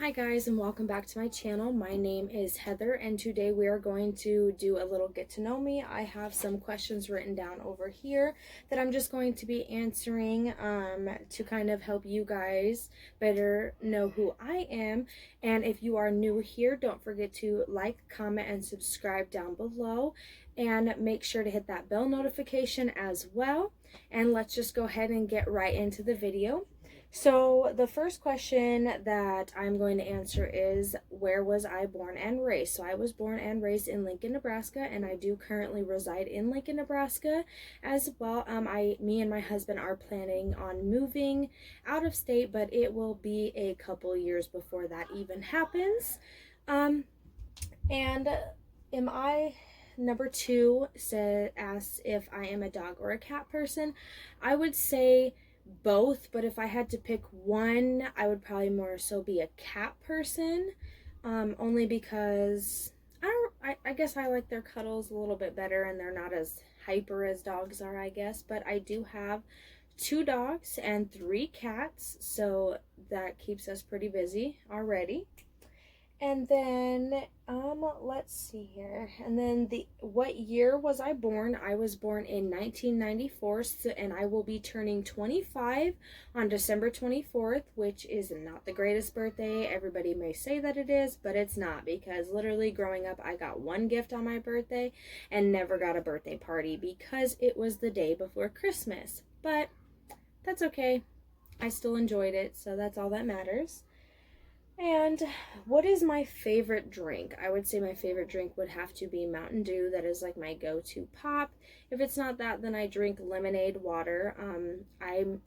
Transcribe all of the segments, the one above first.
Hi guys, and welcome back to my channel. My name is Heather, and today we are going to do a little get to know me. I have some questions written down over here that I'm just going to be answering to kind of help you guys better know who I am. And if you are new here, don't forget to like, comment, and subscribe down below, and make sure to hit that bell notification as well. And let's just go ahead and get right into the video. So the first question that I'm going to answer is, where was I born and raised? So I was born and raised in Lincoln, Nebraska, and I do currently reside in Lincoln, Nebraska as well. Me and my husband are planning on moving out of state, but it will be a couple years before that even happens. And am I Number two asks if I am a dog or a cat person. I would say both, but if I had to pick one, I would probably more so be a cat person, only because I guess I like their cuddles a little bit better, and they're not as hyper as dogs are, I guess. But I do have 2 dogs and 3 cats, so that keeps us pretty busy already. And then, let's see here. And then what year was I born? I was born in 1994, and I will be turning 25 on December 24th, which is not the greatest birthday. Everybody may say that it is, but it's not, because literally growing up, I got one gift on my birthday and never got a birthday party because it was the day before Christmas. But that's okay. I still enjoyed it, so that's all that matters. And what is my favorite drink? I would say my favorite drink would have to be Mountain Dew. That is like my go-to pop. If it's not that, then I drink lemonade water. I'm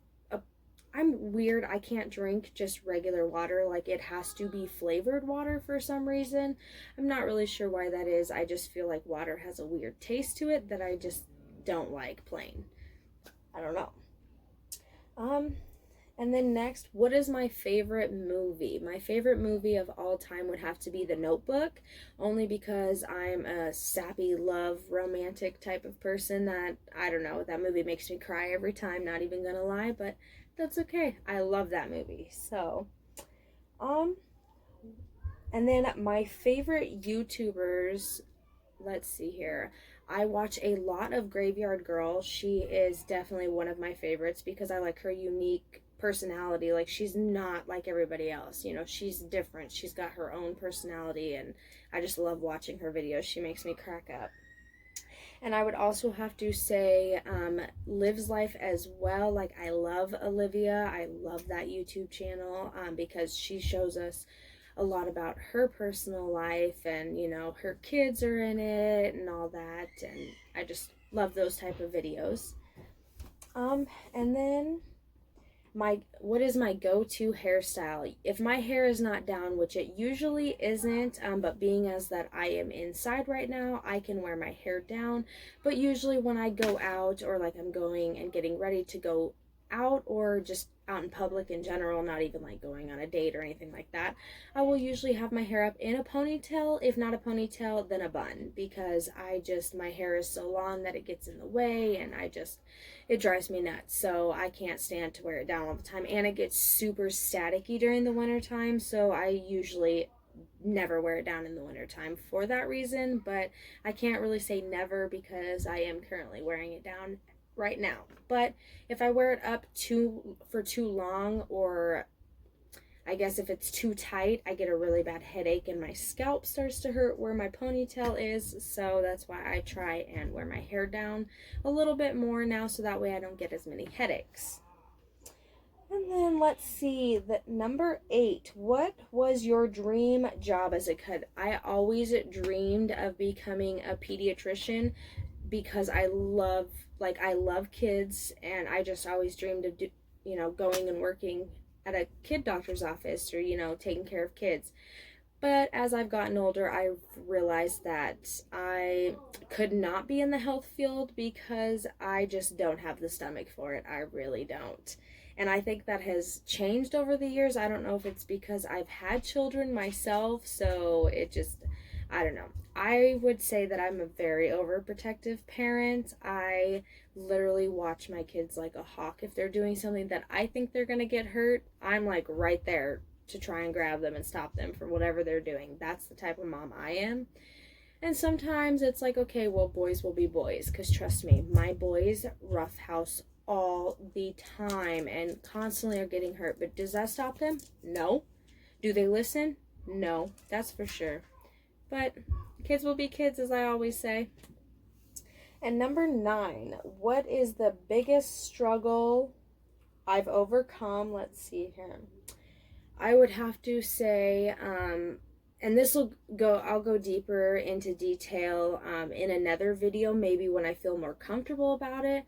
weird. I can't drink just regular water. Like, it has to be flavored water for some reason. I'm not really sure why that is. I just feel like water has a weird taste to it that I just don't like plain. I don't know. And then next, what is my favorite movie? My favorite movie of all time would have to be The Notebook, only because I'm a sappy love romantic type of person that, I don't know, that movie makes me cry every time, not even gonna lie, but that's okay. I love that movie. So, and then my favorite YouTubers, let's see here. I watch a lot of Graveyard Girl. She is definitely one of my favorites because I like her unique personality. Like, she's not like everybody else. You know, she's different. She's got her own personality, and I just love watching her videos. She makes me crack up. And I would also have to say Lives Life as well. Like, I love Olivia. I love that YouTube channel because she shows us a lot about her personal life, and you know, her kids are in it and all that, and I just love those type of videos. And then what is my go-to hairstyle? If my hair is not down, which it usually isn't, but being as that I am inside right now, I can wear my hair down. But usually when I go out, or like I'm going and getting ready to go out, or just out in public in general, not even like going on a date or anything like that, I will usually have my hair up in a ponytail. If not a ponytail, then a bun, because my hair is so long that it gets in the way, and it drives me nuts. So I can't stand to wear it down all the time, and it gets super staticky during the winter time, so I usually never wear it down in the winter time for that reason. But I can't really say never, because I am currently wearing it down right now. But if I wear it up for too long, or I guess if it's too tight, I get a really bad headache and my scalp starts to hurt where my ponytail is. So that's why I try and wear my hair down a little bit more now, so that way I don't get as many headaches. And then let's see, number 8. What was your dream job as a kid? I always dreamed of becoming a pediatrician because I love kids, and I just always dreamed of going and working at a kid doctor's office, or taking care of kids. But as I've gotten older, I've realized that I could not be in the health field because I just don't have the stomach for it. I really don't. And I think that has changed over the years. I don't know if it's because I've had children myself, so I don't know. I would say that I'm a very overprotective parent. I literally watch my kids like a hawk. If they're doing something that I think they're going to get hurt, I'm like right there to try and grab them and stop them from whatever they're doing. That's the type of mom I am. And sometimes it's like, okay, well, boys will be boys. Because trust me, my boys roughhouse all the time and constantly are getting hurt. But does that stop them? No. Do they listen? No. That's for sure. But kids will be kids, as I always say. And number 9, what is the biggest struggle I've overcome? Let's see here. I would have to say, and I'll go deeper into detail in another video, maybe when I feel more comfortable about it.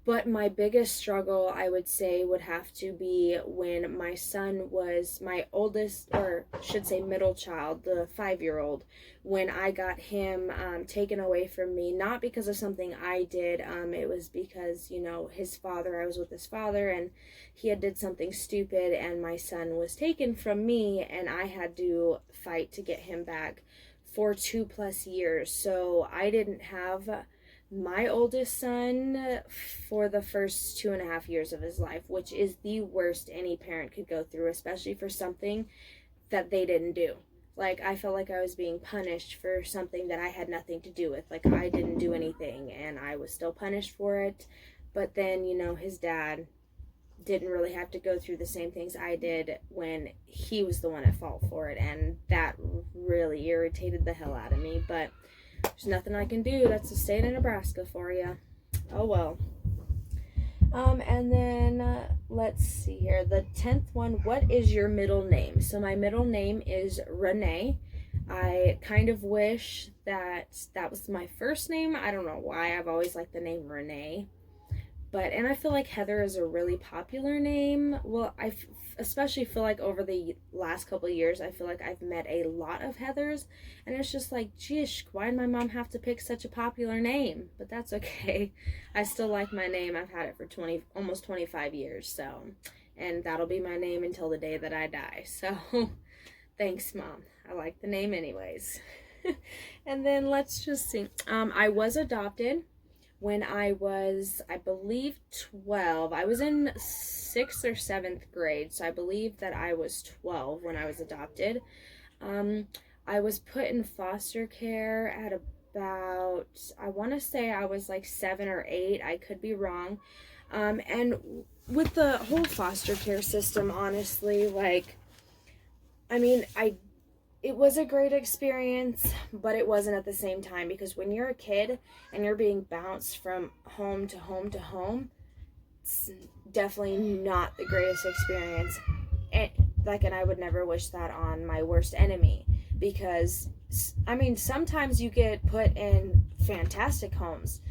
But my biggest struggle, I would say, would have to be when my son was my oldest, or should say middle child, the 5-year-old, when I got him taken away from me, not because of something I did. It was because, his father, I was with his father, and he had did something stupid, and my son was taken from me, and I had to fight to get him back for 2+ years. So I didn't have my oldest son for the first 2.5 years of his life, which is the worst any parent could go through, especially for something that they didn't do. Like, I felt like I was being punished for something that I had nothing to do with. Like, I didn't do anything, and I was still punished for it. But then, his dad didn't really have to go through the same things I did when he was the one at fault for it, and that really irritated the hell out of me. But there's nothing I can do. That's the state of Nebraska for you. Oh well. And then let's see here. The 10th one. What is your middle name? So my middle name is Renee. I kind of wish that was my first name. I don't know why. I've always liked the name Renee. And I feel like Heather is a really popular name. Well, I especially feel like over the last couple of years, I feel like I've met a lot of Heathers, and it's just like, geez, why did my mom have to pick such a popular name? But that's okay. I still like my name. I've had it for almost 25 years, so, and that'll be my name until the day that I die. So, thanks, Mom. I like the name anyways. And then let's just see. I was adopted when I was, I believe, 12. I was in 6th or 7th grade, so I believe that I was 12 when I was adopted. I was put in foster care at about, I want to say I was like 7 or 8. I could be wrong. And with the whole foster care system, honestly, it was a great experience, but it wasn't at the same time, because when you're a kid and you're being bounced from home to home to home, it's definitely not the greatest experience. And I would never wish that on my worst enemy, because sometimes you get put in fantastic homes,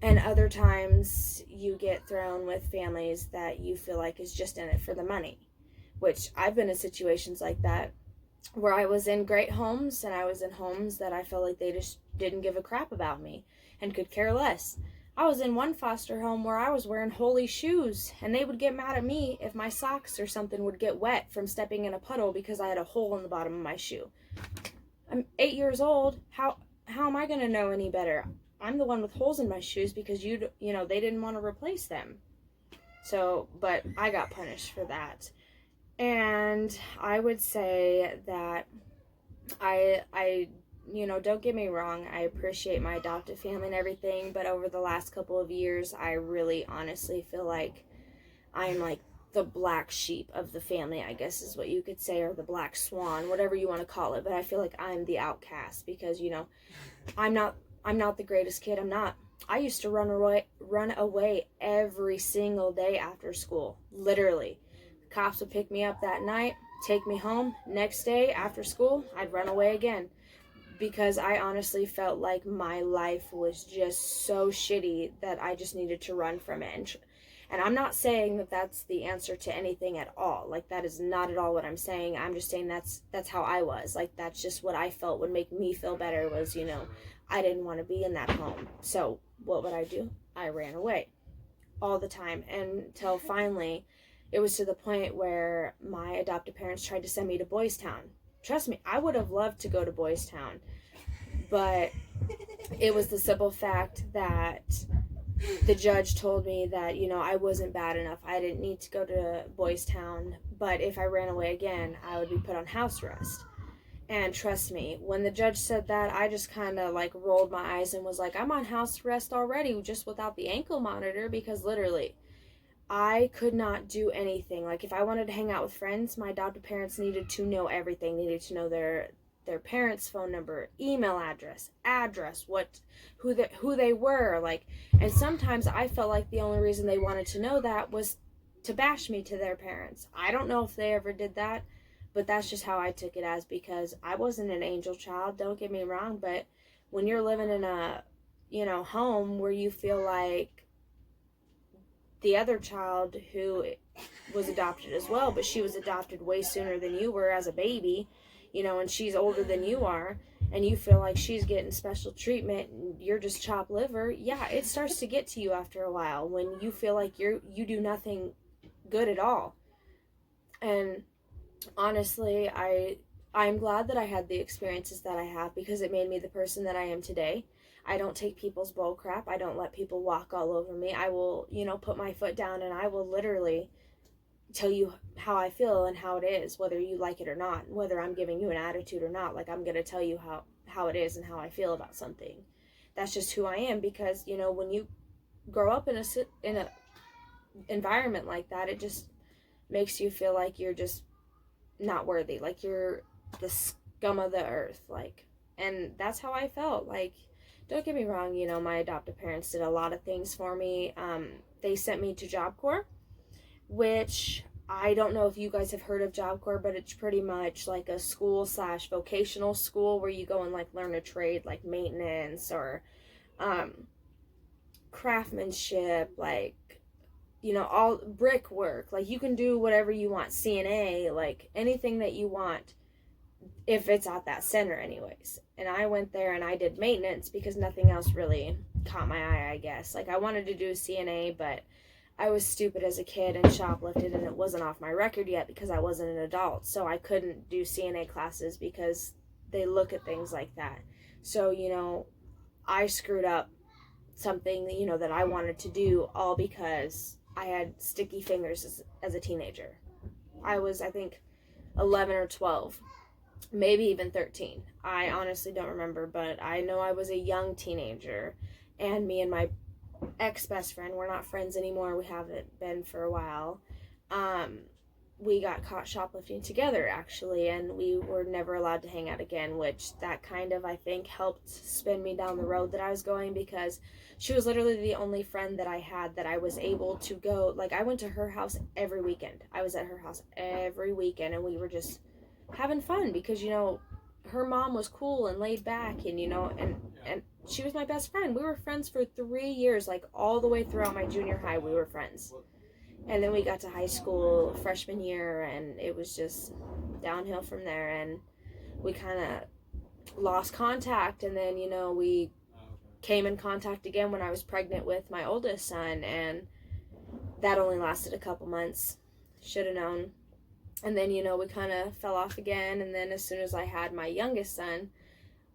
and other times you get thrown with families that you feel like is just in it for the money, which I've been in situations like that, where I was in great homes, and I was in homes that I felt like they just didn't give a crap about me and could care less. I was in one foster home where I was wearing holey shoes, and they would get mad at me if my socks or something would get wet from stepping in a puddle because I had a hole in the bottom of my shoe. I'm 8 years old. How am I going to know any better? I'm the one with holes in my shoes because they didn't want to replace them. So, but I got punished for that. And I would say that I don't get me wrong, I appreciate my adopted family and everything, but over the last couple of years, I really honestly feel like I'm like the black sheep of the family, I guess is what you could say, or the black swan, whatever you want to call it. But I feel like I'm the outcast because, I'm not the greatest kid. I'm not. I used to run away every single day after school, literally. Cops would pick me up that night, take me home. Next day after school, I'd run away again, because I honestly felt like my life was just so shitty that I just needed to run from it. And I'm not saying that that's the answer to anything at all. Like, that is not at all what I'm saying. I'm just saying that's how I was. Like, that's just what I felt would make me feel better was, I didn't want to be in that home. So what would I do? I ran away all the time, until finally it was to the point where my adoptive parents tried to send me to Boys Town. Trust me, I would have loved to go to Boys Town, but it was the simple fact that the judge told me that, I wasn't bad enough. I didn't need to go to Boys Town, but if I ran away again, I would be put on house arrest. And trust me, when the judge said that, I just kind of like rolled my eyes and was like, I'm on house arrest already, just without the ankle monitor, because literally, I could not do anything. Like if I wanted to hang out with friends, my adopted parents needed to know everything. Needed to know their parents' phone number, email address, who they were, like. And sometimes I felt like the only reason they wanted to know that was to bash me to their parents. I don't know if they ever did that, but that's just how I took it as, because I wasn't an angel child, don't get me wrong, but when you're living in a, home where you feel like the other child who was adopted as well, but she was adopted way sooner than you were as a baby, and she's older than you are, and you feel like she's getting special treatment and you're just chopped liver, yeah, it starts to get to you after a while when you feel like you do nothing good at all. And honestly, I'm glad that I had the experiences that I have, because it made me the person that I am today. I don't take people's bull crap. I don't let people walk all over me. I will, put my foot down, and I will literally tell you how I feel and how it is, whether you like it or not, whether I'm giving you an attitude or not. Like, I'm going to tell you how it is and how I feel about something. That's just who I am, because, when you grow up in a environment like that, it just makes you feel like you're just not worthy, like you're the scum of the earth, like. And that's how I felt. Like, don't get me wrong, my adoptive parents did a lot of things for me. They sent me to Job Corps, which I don't know if you guys have heard of Job Corps, but it's pretty much like a school/vocational school where you go and like learn a trade, like maintenance or craftsmanship, like, all brickwork. Like, you can do whatever you want, CNA, like anything that you want, if it's at that center anyways. And I went there and I did maintenance because nothing else really caught my eye, I guess. Like, I wanted to do CNA, but I was stupid as a kid and shoplifted, and it wasn't off my record yet because I wasn't an adult, so I couldn't do CNA classes because they look at things like that. So, I screwed up something, that I wanted to do, all because I had sticky fingers as a teenager. I was, I think, 11 or 12, maybe even 13. I honestly don't remember, but I know I was a young teenager, and me and my ex-best friend, we're not friends anymore, we haven't been for a while, we got caught shoplifting together, actually, and we were never allowed to hang out again, which that kind of, I think, helped spin me down the road that I was going, because she was literally the only friend that I had that I was able to go, like, I went to her house every weekend. I was at her house every weekend, and we were just having fun, because, her mom was cool and laid back, and, and she was my best friend. We were friends for 3 years, like, all the way throughout my junior high, we were friends. And then we got to high school freshman year, and it was just downhill from there, and we kind of lost contact. And then, we came in contact again when I was pregnant with my oldest son, and that only lasted a couple months. Should have known. And then, we kind of fell off again, and then as soon as I had my youngest son,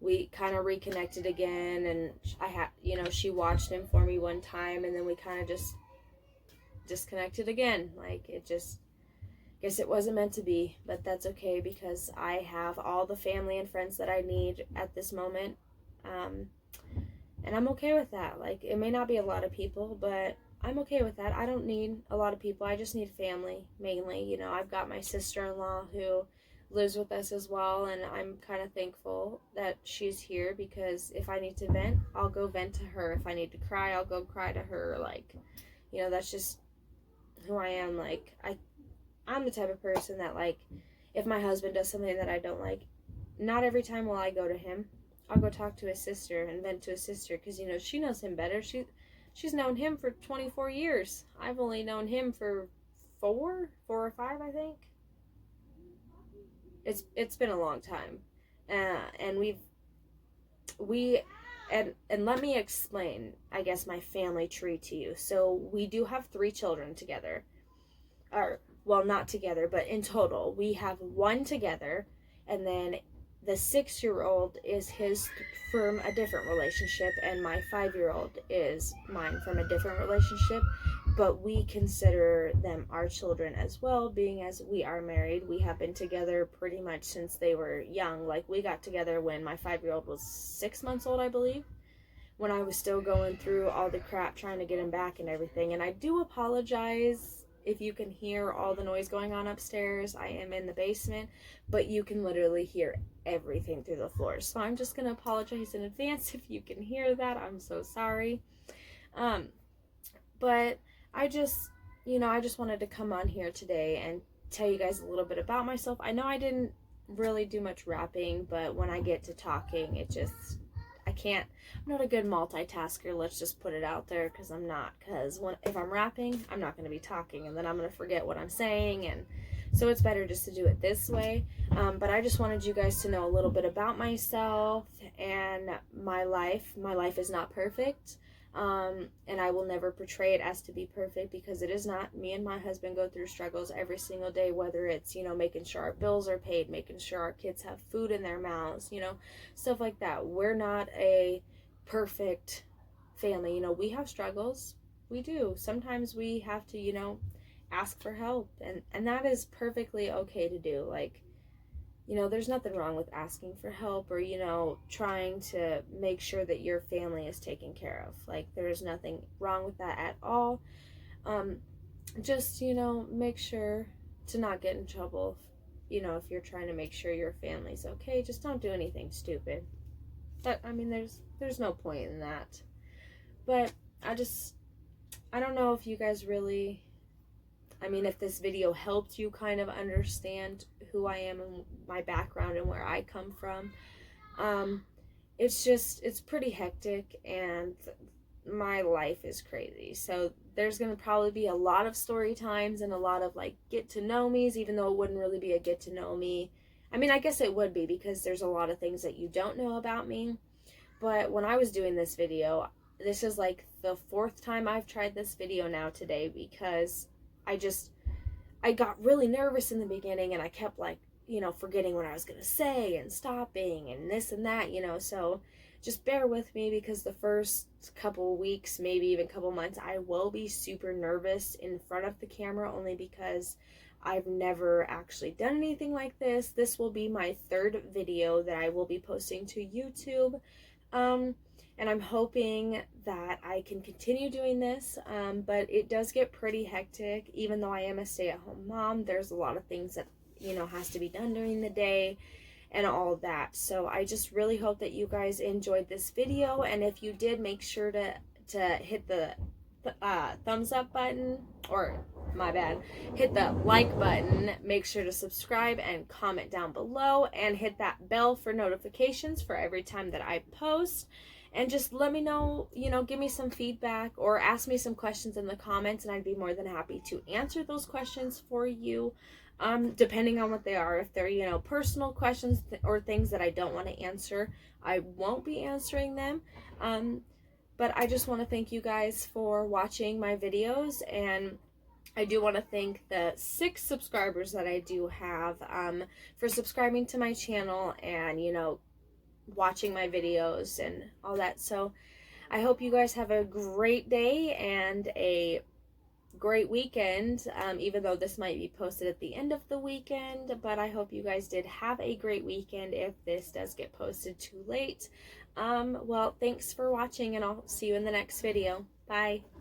we kind of reconnected again, and I had, she watched him for me one time, and then we kind of just disconnected again. Like, it just, guess it wasn't meant to be, but that's okay, because I have all the family and friends that I need at this moment, and I'm okay with that. Like, it may not be a lot of people, but I'm okay with that. I don't need a lot of people. I just need family, mainly. I've got my sister-in-law who lives with us as well, and I'm kind of thankful that she's here, because if I need to vent, I'll go vent to her. If I need to cry, I'll go cry to her. Like, that's just who I am. Like, I'm the type of person that, like, if my husband does something that I don't like, not every time will I go to him. I'll go talk to his sister and vent to his sister, because, she knows him better. She's known him for 24 years. I've only known him for 4 or 5, I think. It's been a long time. And and let me explain, I guess, my family tree to you. So we do have 3 children together. Or, well, not together, but in total. We have 1 together, and then the 6-year-old is his from a different relationship, and my 5-year-old is mine from a different relationship. but we consider them our children as well, being as we are married. We have been together pretty much since they were young. Like, we got together when my 5-year-old was 6 months old, I believe, when I was still going through all the crap trying to get him back and everything. And I do apologize if you can hear all the noise going on upstairs. I am in the basement, but you can literally hear everything through the floor. So I'm just going to apologize in advance if you can hear that. I'm so sorry. But I just wanted to come on here today and tell you guys a little bit about myself. I know I didn't really do much rapping, but when I get to talking, I'm not a good multitasker, let's just put it out there, because I'm not. Because if I'm rapping, I'm not going to be talking, and then I'm going to forget what I'm saying, and so it's better just to do it this way. But I just wanted you guys to know a little bit about myself and my life. My life is not perfect. And I will never portray it as to be perfect, because it is not. Me and my husband go through struggles every single day, whether it's, making sure our bills are paid, making sure our kids have food in their mouths, stuff like that. We're not a perfect family. We have struggles. We do. Sometimes we have to, ask for help, and that is perfectly okay to do. Like, there's nothing wrong with asking for help, or, trying to make sure that your family is taken care of. Like, there's nothing wrong with that at all. Just, make sure to not get in trouble. If you're trying to make sure your family's okay, just don't do anything stupid. But, there's no point in that. But I don't know if you guys really, if this video helped you kind of understand who I am and my background and where I come from. It's pretty hectic, and my life is crazy. So there's going to probably be a lot of story times and a lot of get to know me's, even though it wouldn't really be a get to know me. I guess it would be, because there's a lot of things that you don't know about me. But when I was doing this video, this is the 4th time I've tried this video now today, because I got really nervous in the beginning, and I kept forgetting what I was going to say and stopping and this and that, so just bear with me, because the first couple weeks, maybe even couple months, I will be super nervous in front of the camera, only because I've never actually done anything like this. This will be my 3rd video that I will be posting to YouTube. And I'm hoping that I can continue doing this, but it does get pretty hectic. Even though I am a stay-at-home mom, there's a lot of things that, has to be done during the day and all that. So I just really hope that you guys enjoyed this video, and if you did, make sure to hit the thumbs up button, or my bad, hit the like button. Make sure to subscribe and comment down below, and hit that bell for notifications for every time that I post. And just let me know, give me some feedback, or ask me some questions in the comments, and I'd be more than happy to answer those questions for you, depending on what they are. If they're, personal questions or things that I don't want to answer, I won't be answering them. But I just want to thank you guys for watching my videos, and I do want to thank the 6 subscribers that I do have, for subscribing to my channel and, watching my videos and all that. So I hope you guys have a great day and a great weekend, even though this might be posted at the end of the weekend. But I hope you guys did have a great weekend if this does get posted too late. Well, thanks for watching, and I'll see you in the next video. Bye.